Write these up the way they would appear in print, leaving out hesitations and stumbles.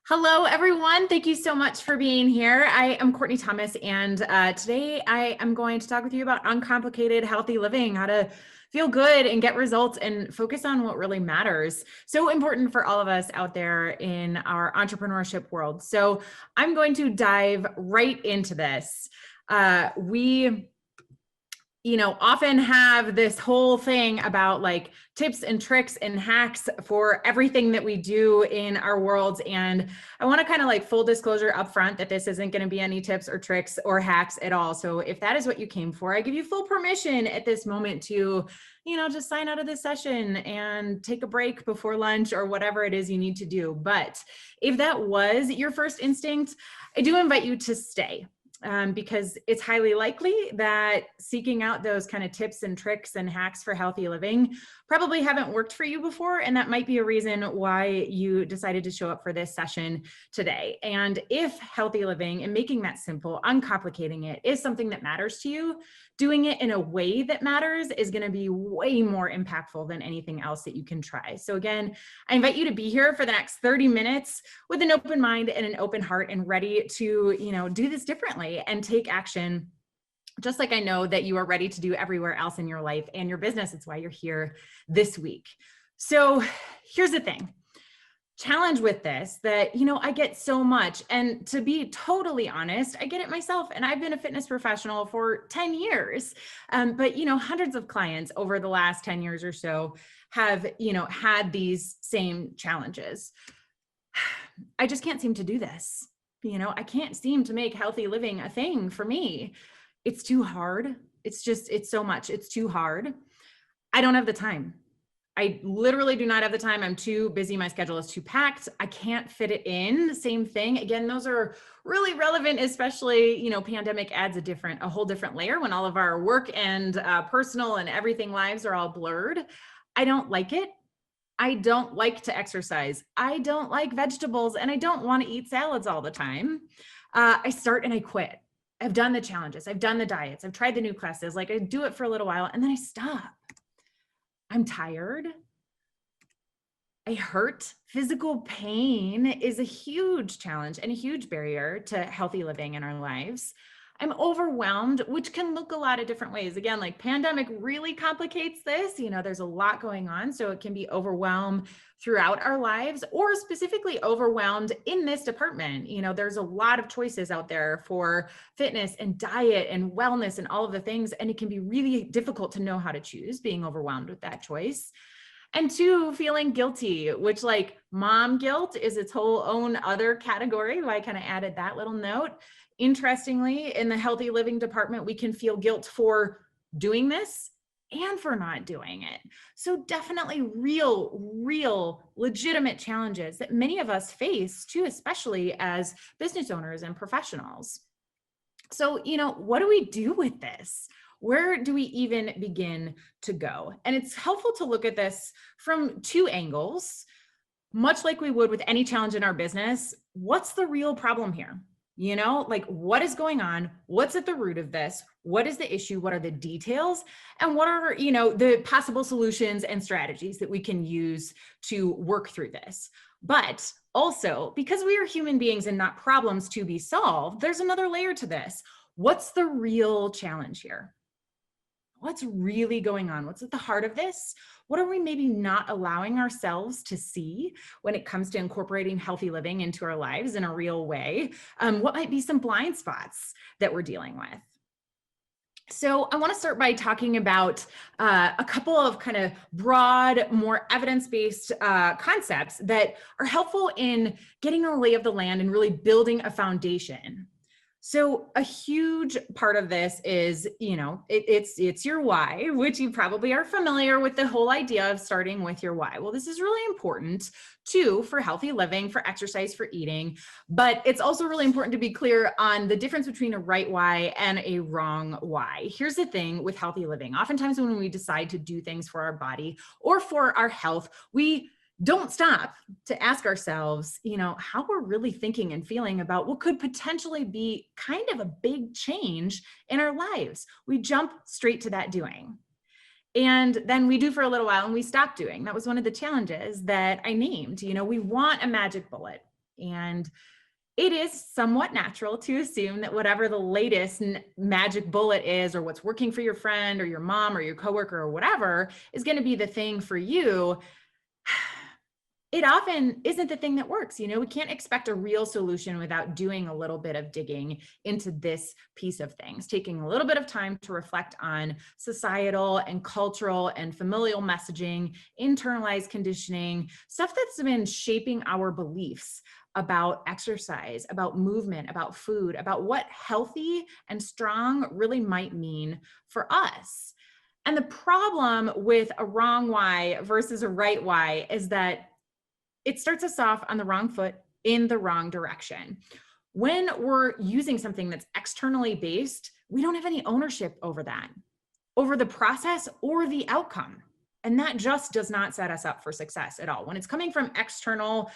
Hello, everyone. Thank you so much for being here. I am Courtney Thomas, and today I am going to talk with you about uncomplicated healthy living, how to feel good and get results and focus on what really matters. So important for all of us out there in our entrepreneurship world. So I'm going to dive right into this. We often have this whole thing about like tips and tricks and hacks for everything that we do in our worlds. And I want to kind of like full disclosure up front that this isn't going to be any tips or tricks or hacks at all. So if that is what you came for, I give you full permission at this moment to, just sign out of this session and take a break before lunch or whatever it is you need to do. But if that was your first instinct, I do invite you to stay. Because it's highly likely that seeking out those kind of tips and tricks and hacks for healthy living probably haven't worked for you before. And that might be a reason why you decided to show up for this session today. And if healthy living and making that simple, uncomplicating it is something that matters to you, doing it in a way that matters is going to be way more impactful than anything else that you can try. So again, I invite you to be here for the next 30 minutes with an open mind and an open heart and ready to, do this differently and take action, just like I know that you are ready to do everywhere else in your life and your business. It's why you're here this week. So here's the thing. Challenge with this that, I get so much. And to be totally honest, I get it myself. And I've been a fitness professional for 10 years. But, hundreds of clients over the last 10 years or so have, had these same challenges. I just can't seem to do this. I can't seem to make healthy living a thing for me. It's too hard. It's so much. It's too hard. I don't have the time. I literally do not have the time. I'm too busy. My schedule is too packed. I can't fit it in. Same thing. Again, those are really relevant, especially, pandemic adds a whole different layer when all of our work and personal and everything lives are all blurred. I don't like it. I don't like to exercise. I don't like vegetables, and I don't want to eat salads all the time. I start and I quit. I've done the challenges. I've done the diets. I've tried the new classes. Like I do it for a little while and then I stop. I'm tired. I hurt. Physical pain is a huge challenge and a huge barrier to healthy living in our lives. I'm overwhelmed, which can look a lot of different ways. Again, like pandemic really complicates this. There's a lot going on. So it can be overwhelmed throughout our lives or specifically overwhelmed in this department. There's a lot of choices out there for fitness and diet and wellness and all of the things. And it can be really difficult to know how to choose, being overwhelmed with that choice. And two, feeling guilty, which like mom guilt is its whole own other category. I kind of added that little note. Interestingly, in the healthy living department, we can feel guilt for doing this and for not doing it. So definitely real, legitimate challenges that many of us face too, especially as business owners and professionals. So, what do we do with this? Where do we even begin to go? And it's helpful to look at this from two angles, much like we would with any challenge in our business. What's the real problem here? Like what is going on? What's at the root of this? What is the issue? What are the details? And what are, the possible solutions and strategies that we can use to work through this? But also, because we are human beings and not problems to be solved, there's another layer to this. What's the real challenge here? What's really going on? What's at the heart of this? What are we maybe not allowing ourselves to see when it comes to incorporating healthy living into our lives in a real way? What might be some blind spots that we're dealing with? So I want to start by talking about a couple of kind of broad, more evidence-based concepts that are helpful in getting a lay of the land and really building a foundation. So a huge part of this is, it's your why, which you probably are familiar with the whole idea of starting with your why. Well, this is really important too for healthy living, for exercise, for eating, but it's also really important to be clear on the difference between a right why and a wrong why. Here's the thing with healthy living. Oftentimes when we decide to do things for our body or for our health, we don't stop to ask ourselves, how we're really thinking and feeling about what could potentially be kind of a big change in our lives. We jump straight to that doing. And then we do for a little while and we stop doing. That was one of the challenges that I named. We want a magic bullet. And it is somewhat natural to assume that whatever the latest magic bullet is, or what's working for your friend or your mom or your coworker or whatever, is going to be the thing for you. It often isn't the thing that works. We can't expect a real solution without doing a little bit of digging into this piece of things, taking a little bit of time to reflect on societal and cultural and familial messaging, internalized conditioning, stuff that's been shaping our beliefs about exercise, about movement, about food, about what healthy and strong really might mean for us. And the problem with a wrong why versus a right why is that it starts us off on the wrong foot in the wrong direction. When we're using something that's externally based, we don't have any ownership over that, over the process or the outcome. And that just does not set us up for success at all. When it's coming from external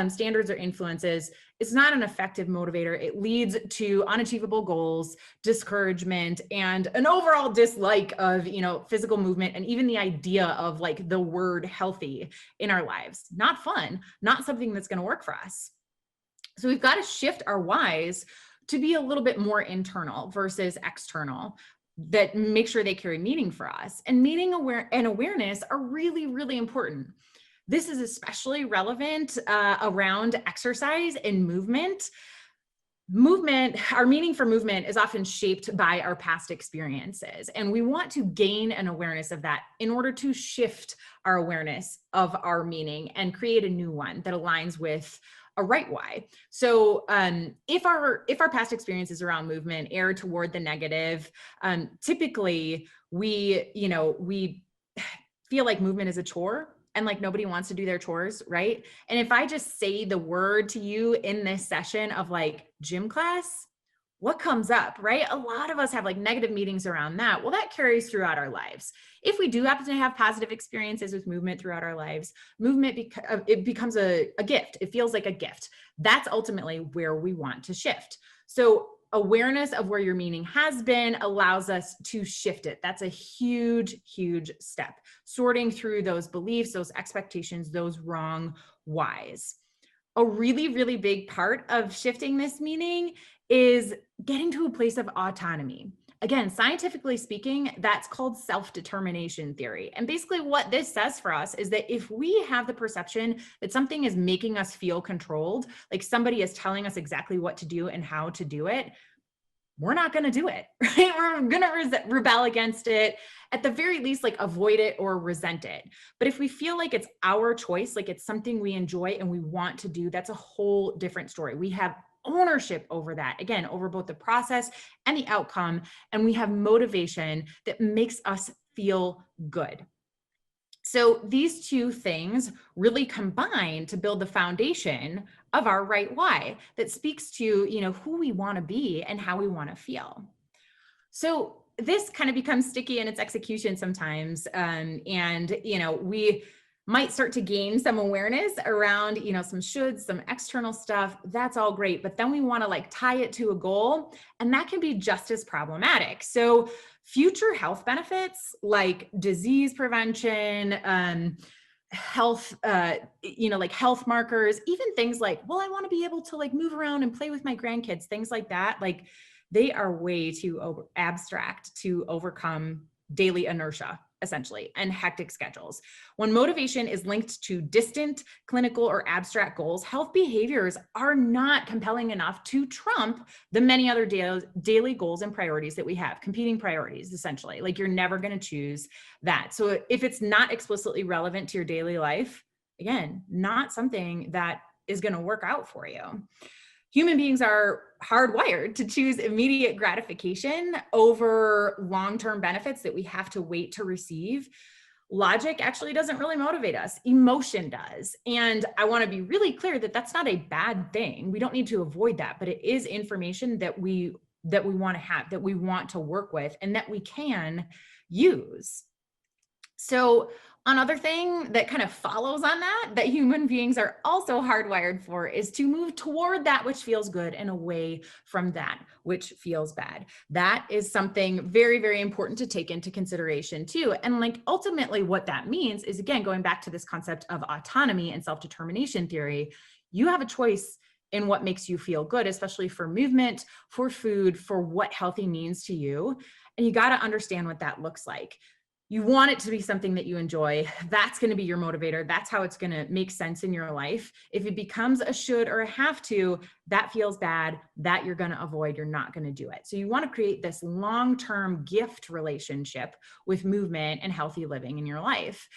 standards or influences, it's not an effective motivator. It leads to unachievable goals, discouragement, and an overall dislike of, physical movement, and even the idea of like the word healthy in our lives. Not fun, not something that's going to work for us. So we've got to shift our whys to be a little bit more internal versus external, that make sure they carry meaning for us. And meaning and awareness are really, really important. This is especially relevant around exercise and movement. Our meaning for movement is often shaped by our past experiences. And we want to gain an awareness of that in order to shift our awareness of our meaning and create a new one that aligns with a right why. So if our past experiences around movement err toward the negative, typically we feel like movement is a chore and like nobody wants to do their chores, right? And if I just say the word to you in this session of like gym class, what comes up, right? A lot of us have like negative meanings around that. Well, that carries throughout our lives. If we do happen to have positive experiences with movement throughout our lives, movement it becomes a gift. It feels like a gift. That's ultimately where we want to shift. So awareness of where your meaning has been allows us to shift it. That's a huge, huge step. Sorting through those beliefs, those expectations, those wrong whys. A really, really big part of shifting this meaning is getting to a place of autonomy. Again, scientifically speaking, that's called self-determination theory. And basically what this says for us is that if we have the perception that something is making us feel controlled, like somebody is telling us exactly what to do and how to do it, we're not going to do it, right? We're going to rebel against it, at the very least, like avoid it or resent it. But if we feel like it's our choice, like it's something we enjoy and we want to do, that's a whole different story. We have ownership over that, again, over both the process and the outcome. And we have motivation that makes us feel good. So these two things really combine to build the foundation of our right why that speaks to, who we want to be and how we want to feel. So this kind of becomes sticky in its execution sometimes. We might start to gain some awareness around, some shoulds, some external stuff. That's all great. But then we want to like tie it to a goal, and that can be just as problematic. So future health benefits like disease prevention, health, like health markers, even things like, well, I want to be able to like move around and play with my grandkids, things like that. Like they are way too abstract to overcome daily inertia, essentially, and hectic schedules. When motivation is linked to distant, clinical, or abstract goals, health behaviors are not compelling enough to trump the many other daily goals and priorities that we have, competing priorities, essentially. Like you're never going to choose that. So if it's not explicitly relevant to your daily life, again, not something that is going to work out for you. Human beings are hardwired to choose immediate gratification over long-term benefits that we have to wait to receive. Logic actually doesn't really motivate us. Emotion does. And I want to be really clear that that's not a bad thing. We don't need to avoid that, but it is information that we want to have, that we want to work with, and that we can use. So another thing that kind of follows on that human beings are also hardwired for is to move toward that which feels good and away from that which feels bad. That is something very, very important to take into consideration too. And like ultimately what that means is, again, going back to this concept of autonomy and self-determination theory, you have a choice in what makes you feel good, especially for movement, for food, for what healthy means to you. And you got to understand what that looks like. You want it to be something that you enjoy. That's going to be your motivator. That's how it's going to make sense in your life. If it becomes a should or a have to, that feels bad, that you're going to avoid, you're not going to do it. So you want to create this long-term gift relationship with movement and healthy living in your life.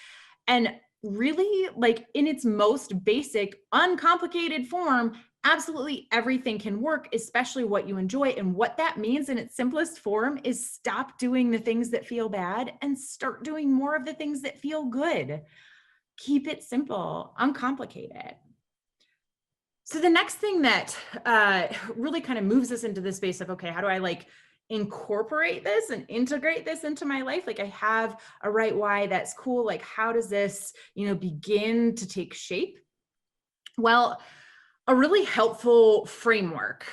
And really, like in its most basic, uncomplicated form, absolutely everything can work, especially what you enjoy. And what that means in its simplest form is stop doing the things that feel bad and start doing more of the things that feel good. Keep it simple, uncomplicated. So the next thing that really kind of moves us into the space of, okay, how do I like incorporate this and integrate this into my life? Like I have a right why, that's cool. Like how does this, begin to take shape? Well, a really helpful framework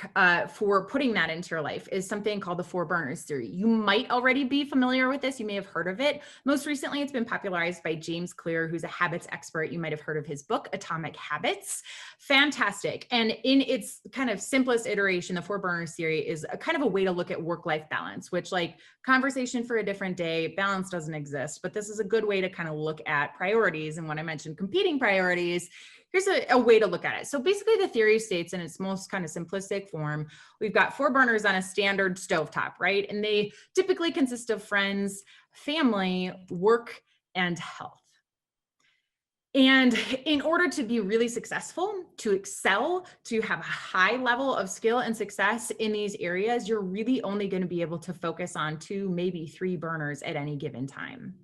for putting that into your life is something called the 4 burners theory. You might already be familiar with this. You may have heard of it. Most recently, it's been popularized by James Clear, who's a habits expert. You might have heard of his book, Atomic Habits. Fantastic. And in its kind of simplest iteration, the 4 burners theory is a kind of a way to look at work-life balance, which, like, conversation for a different day, balance doesn't exist, but this is a good way to kind of look at priorities. And when I mentioned competing priorities, here's a way to look at it. So basically the theory states in its most kind of simplistic form, we've got 4 burners on a standard stovetop, right? And they typically consist of friends, family, work, and health. And in order to be really successful, to excel, to have a high level of skill and success in these areas, you're really only going to be able to focus on 2, maybe 3 burners at any given time.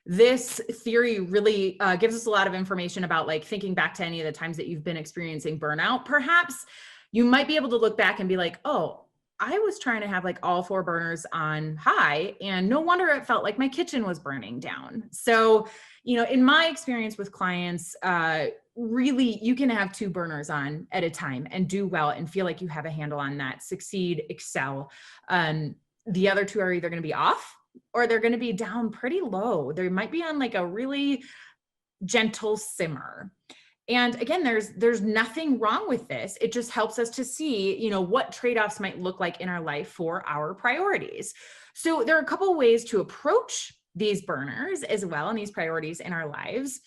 This theory really gives us a lot of information about, like, thinking back to any of the times that you've been experiencing burnout. Perhaps you might be able to look back and be like, oh, I was trying to have like all 4 burners on high, and no wonder it felt like my kitchen was burning down. So, in my experience with clients, really you can have 2 burners on at a time and do well and feel like you have a handle on that, succeed, excel. The other 2 are either going to be off or they're going to be down pretty low. They might be on like a really gentle simmer. And again, there's nothing wrong with this. It just helps us to see, what trade-offs might look like in our life for our priorities. So there are a couple of ways to approach these burners as well, and these priorities in our lives.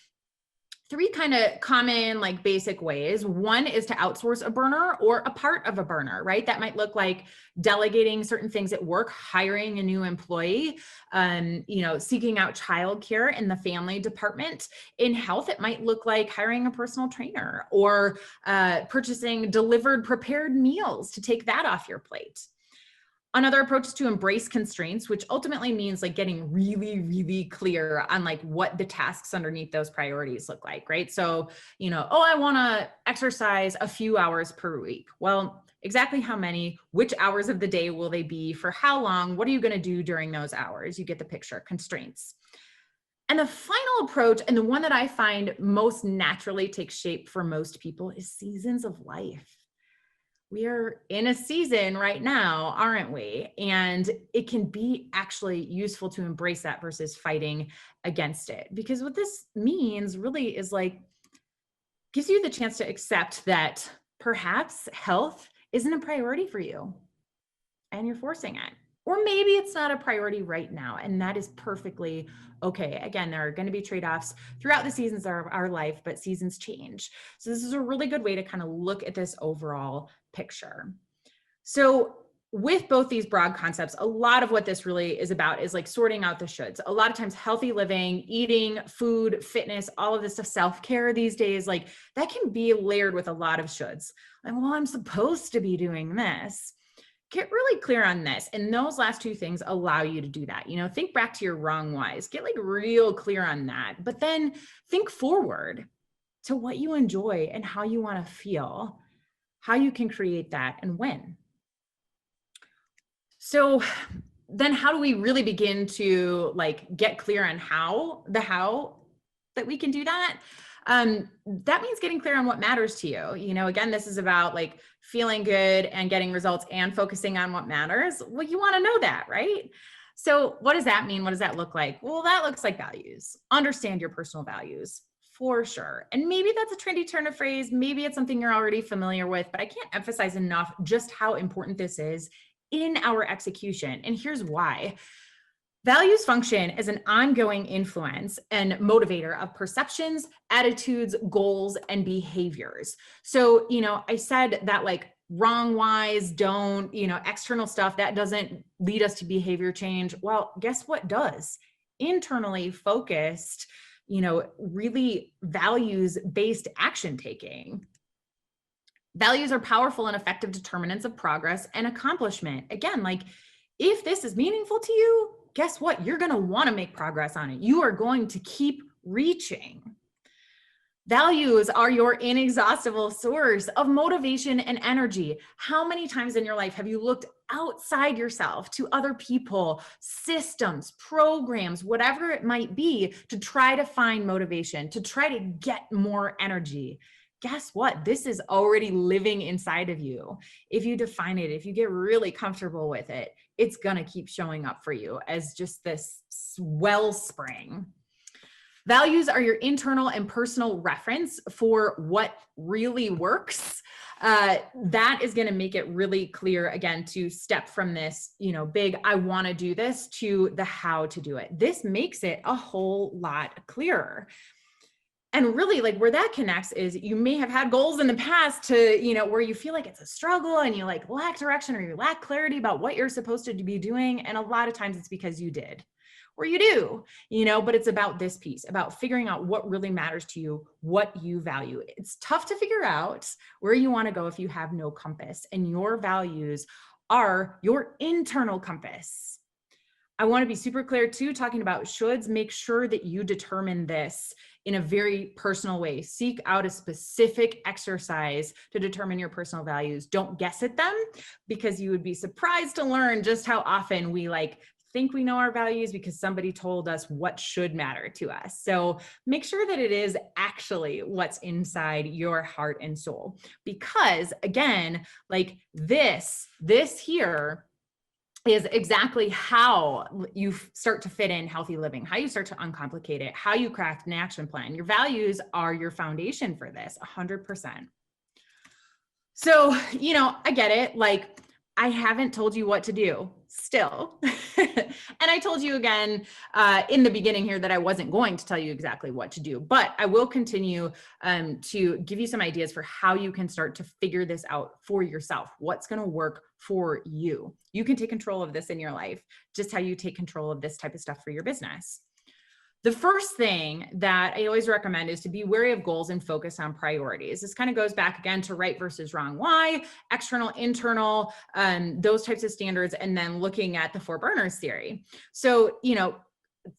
3 kind of common, like, basic ways. One is to outsource a burner or a part of a burner, right? That might look like delegating certain things at work, hiring a new employee, seeking out childcare in the family department. In health, it might look like hiring a personal trainer or purchasing delivered prepared meals to take that off your plate. Another approach is to embrace constraints, which ultimately means like getting really, really clear on like what the tasks underneath those priorities look like, right? So, I want to exercise a few hours per week. Well, exactly how many, which hours of the day will they be, for how long, what are you going to do during those hours? You get the picture, constraints. And the final approach, and the one that I find most naturally takes shape for most people, is seasons of life. We are in a season right now, aren't we? And it can be actually useful to embrace that versus fighting against it. Because what this means really is like, gives you the chance to accept that perhaps health isn't a priority for you and you're forcing it. Or maybe it's not a priority right now, and that is perfectly okay. Again, there are going to be trade-offs throughout the seasons of our life, but seasons change. So this is a really good way to kind of look at this overall picture. So with both these broad concepts, a lot of what this really is about is like sorting out the shoulds. A lot of times healthy living, eating, food, fitness, all of this stuff, self-care these days, like that can be layered with a lot of shoulds. Like, well, I'm supposed to be doing this. Get really clear on this. And those last 2 things allow you to do that. Think back to your wrong whys, get like real clear on that, but then think forward to what you enjoy and how you want to feel, how you can create that and when. So then how do we really begin to like get clear on how that we can do that? That means getting clear on what matters to you. Again, this is about like feeling good and getting results and focusing on what matters. Well, you want to know that, right? So what does that mean? What does that look like? Well, that looks like values. Understand your personal values. for sure. And maybe that's a trendy turn of phrase. Maybe it's something you're already familiar with, but I can't emphasize enough just how important this is in our execution. And here's why. Values function as an ongoing influence and motivator of perceptions, attitudes, goals, and behaviors. So, I said that like wrong whys don't, external stuff that doesn't lead us to behavior change. Well, guess what does? Internally focused, really values-based action taking. Values are powerful and effective determinants of progress and accomplishment. Again, like if this is meaningful to you, guess what? You're going to want to make progress on it. You are going to keep reaching. Values are your inexhaustible source of motivation and energy. How many times in your life have you looked outside yourself to other people, systems, programs, whatever it might be, to try to find motivation, to try to get more energy? Guess what? This is already living inside of you. If you define it, if you get really comfortable with it, it's going to keep showing up for you as just this wellspring. Values are your internal and personal reference for what really works. That is going to make it really clear, again, to step from this, big, I want to do this, to the how to do it. This makes it a whole lot clearer. And really, like, where that connects is you may have had goals in the past to, where you feel like it's a struggle and you like lack direction or you lack clarity about what you're supposed to be doing. And a lot of times it's because you did, or you do, but it's about this piece, about figuring out what really matters to you, what you value. It's tough to figure out where you want to go if you have no compass, and your values are your internal compass. I want to be super clear too, talking about shoulds. Make sure that you determine this in a very personal way. Seek out a specific exercise to determine your personal values. Don't guess at them, because you would be surprised to learn just how often we think we know our values because somebody told us what should matter to us. So make sure that it is actually what's inside your heart and soul. Because again, like this here is exactly how you start to fit in healthy living, how you start to uncomplicate it, how you craft an action plan. Your values are your foundation for this, 100%. So, I get it. Like, I haven't told you what to do still. And I told you again in the beginning here that I wasn't going to tell you exactly what to do, but I will continue to give you some ideas for how you can start to figure this out for yourself. What's going to work for you? You can take control of this in your life, just how you take control of this type of stuff for your business. The first thing that I always recommend is to be wary of goals and focus on priorities. This kind of goes back again to right versus wrong why, external, internal, those types of standards, and then looking at the four burners theory. So,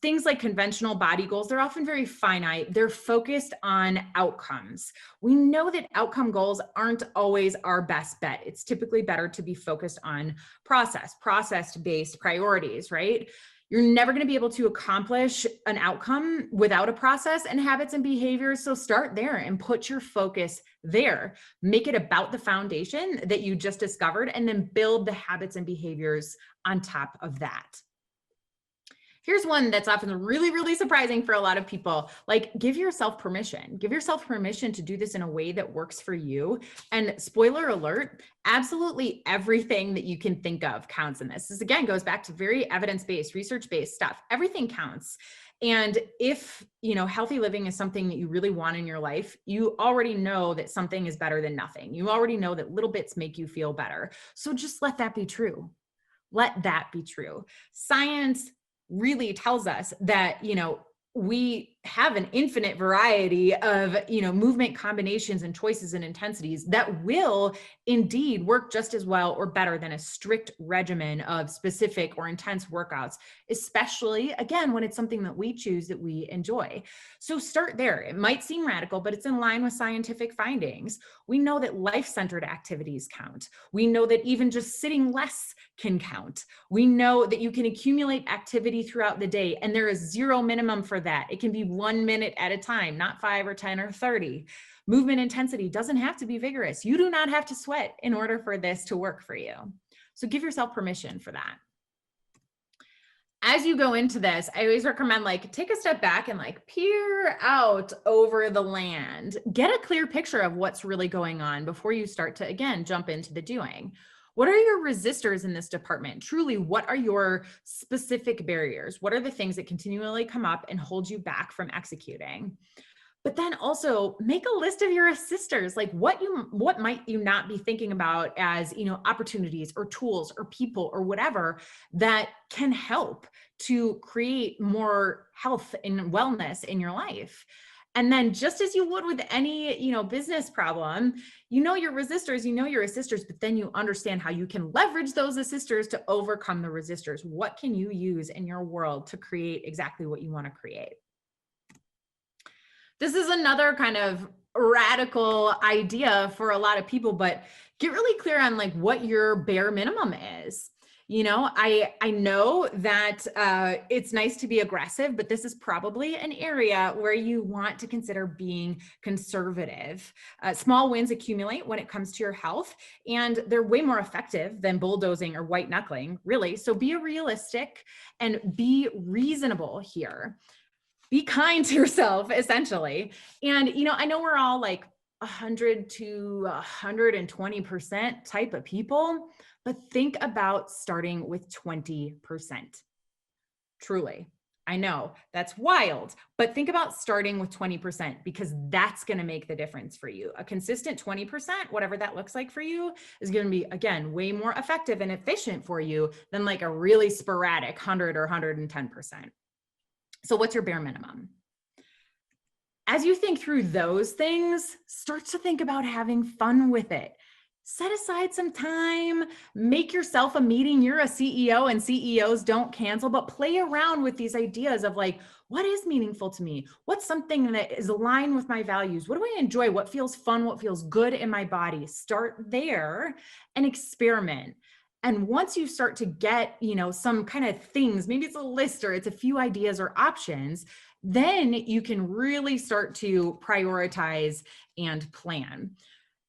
things like conventional body goals, they're often very finite. They're focused on outcomes. We know that outcome goals aren't always our best bet. It's typically better to be focused on process-based priorities, right? You're never going to be able to accomplish an outcome without a process and habits and behaviors. So start there and put your focus there. Make it about the foundation that you just discovered, and then build the habits and behaviors on top of that. Here's one that's often really, really surprising for a lot of people. Like, give yourself permission. Give yourself permission to do this in a way that works for you. And spoiler alert, absolutely everything that you can think of counts in this. This again goes back to very evidence-based, research-based stuff. Everything counts. And if, healthy living is something that you really want in your life, you already know that something is better than nothing. You already know that little bits make you feel better. So just let that be true. Let that be true. Science really tells us that, we have an infinite variety of, movement combinations and choices and intensities that will indeed work just as well or better than a strict regimen of specific or intense workouts, especially again, when it's something that we choose that we enjoy. So start there. It might seem radical, but it's in line with scientific findings. We know that life-centered activities count. We know that even just sitting less can count. We know that you can accumulate activity throughout the day, and there is zero minimum for that. It can be 1 minute at a time, not 5 or 10 or 30. Movement intensity doesn't have to be vigorous. You do not have to sweat in order for this to work for you. So give yourself permission for that. as you go into this, I always recommend like take a step back and like peer out over the land. Get a clear picture of what's really going on before you start to, again, jump into the doing. What are your resistors in this department? Truly, what are your specific barriers? What are the things that continually come up and hold you back from executing? But then also make a list of your assisters, like what might you not be thinking about as, opportunities or tools or people or whatever that can help to create more health and wellness in your life. And then just as you would with any, business problem, your resistors, your assisters, but then you understand how you can leverage those assisters to overcome the resistors. What can you use in your world to create exactly what you want to create? This is another kind of radical idea for a lot of people, but get really clear on like what your bare minimum is. I know that it's nice to be aggressive, but this is probably an area where you want to consider being conservative. Small wins accumulate when it comes to your health, and they're way more effective than bulldozing or white knuckling, really. So be realistic and be reasonable here. Be kind to yourself, essentially. And, I know we're all like 100 to 120% type of people, but think about starting with 20%. Truly. I know that's wild, but think about starting with 20% because that's going to make the difference for you. A consistent 20%, whatever that looks like for you, is going to be, again, way more effective and efficient for you than like a really sporadic 100 or 110%. So what's your bare minimum? As you think through those things, start to think about having fun with it. Set aside some time, make yourself a meeting. You're a CEO and CEOs don't cancel, but play around with these ideas of like, what is meaningful to me? What's something that is aligned with my values? What do I enjoy? What feels fun? What feels good in my body? Start there and experiment. And once you start to get, some kind of things, maybe it's a list or it's a few ideas or options, then you can really start to prioritize and plan.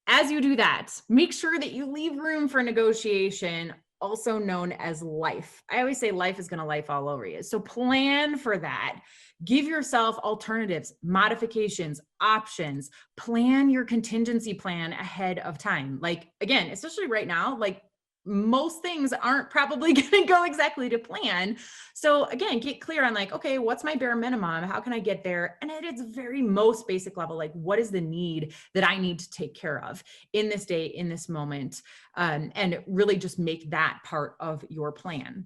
As you do that, make sure that you leave room for negotiation, also known as life. I always say life is going to life all over you. So plan for that. Give yourself alternatives, modifications, options. Plan your contingency plan ahead of time. Like, again, especially right now, like most things aren't probably going to go exactly to plan. So again, get clear on like, okay, what's my bare minimum? How can I get there? And at its very most basic level, like what is the need that I need to take care of in this day, in this moment? And really just make that part of your plan.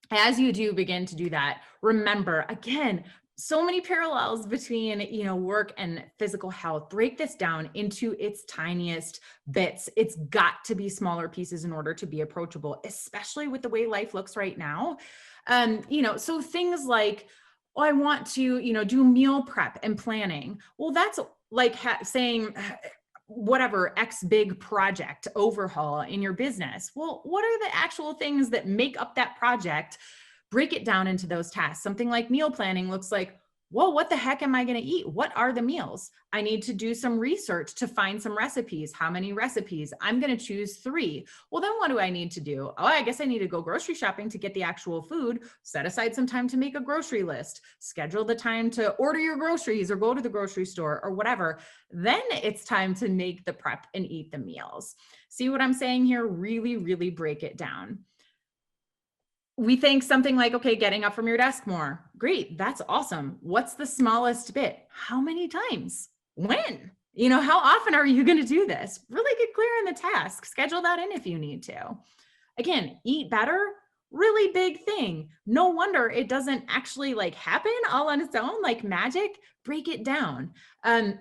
As you do begin to do that, remember, again, so many parallels between, work and physical health. Break this down into its tiniest bits. It's got to be smaller pieces in order to be approachable, especially with the way life looks right now. So things like, oh, I want to, do meal prep and planning. Well, that's like saying, whatever X big project overhaul in your business. Well, what are the actual things that make up that project? Break it down into those tasks. Something like meal planning looks like, well, what the heck am I going to eat? What are the meals? I need to do some research to find some recipes. How many recipes? I'm going to choose 3. Well, then what do I need to do? Oh, I guess I need to go grocery shopping to get the actual food. Set aside some time to make a grocery list. Schedule the time to order your groceries or go to the grocery store or whatever. Then it's time to make the prep and eat the meals. See what I'm saying here? Really, really break it down. We think something like, okay, getting up from your desk more. Great. That's awesome. What's the smallest bit? How many times? When? How often are you going to do this? Really get clear on the task. Schedule that in if you need to. Again, eat better. Really big thing. No wonder it doesn't actually like happen all on its own, like magic. Break it down.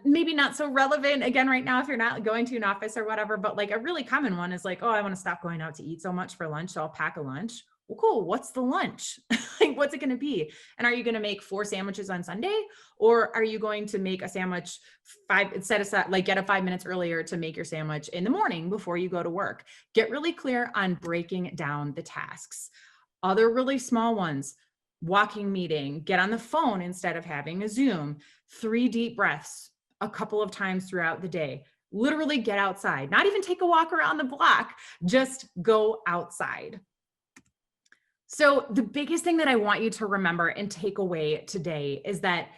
Maybe not so relevant again right now if you're not going to an office or whatever, but like a really common one is like, oh, I want to stop going out to eat so much for lunch, so I'll pack a lunch. Well, cool. What's the lunch? Like, what's it going to be? And are you going to make 4 sandwiches on Sunday? Or are you going to make a sandwich set aside, like get up 5 minutes earlier to make your sandwich in the morning before you go to work? Get really clear on breaking down the tasks. Other really small ones, walking meeting, get on the phone instead of having a Zoom, 3 deep breaths a couple of times throughout the day. Literally get outside, not even take a walk around the block, just go outside. So the biggest thing that I want you to remember and take away today is that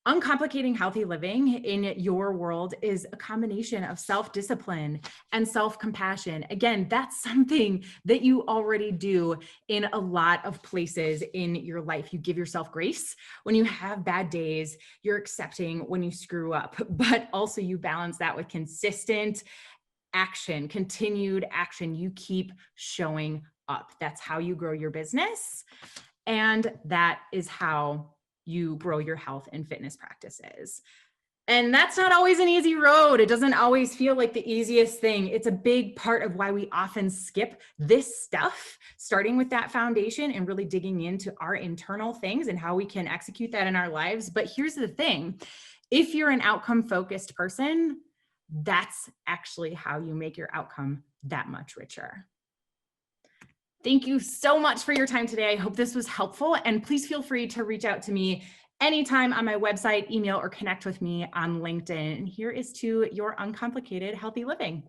uncomplicating healthy living in your world is a combination of self-discipline and self-compassion. Again, that's something that you already do in a lot of places in your life. You give yourself grace when you have bad days, you're accepting when you screw up, but also you balance that with consistent action, continued action. You keep showing up. That's how you grow your business. And that is how you grow your health and fitness practices. And that's not always an easy road. It doesn't always feel like the easiest thing. It's a big part of why we often skip this stuff, starting with that foundation and really digging into our internal things and how we can execute that in our lives. But here's the thing. If you're an outcome-focused person, that's actually how you make your outcome that much richer. Thank you so much for your time today. I hope this was helpful, and please feel free to reach out to me anytime on my website, email, or connect with me on LinkedIn. And here is to your uncomplicated healthy living.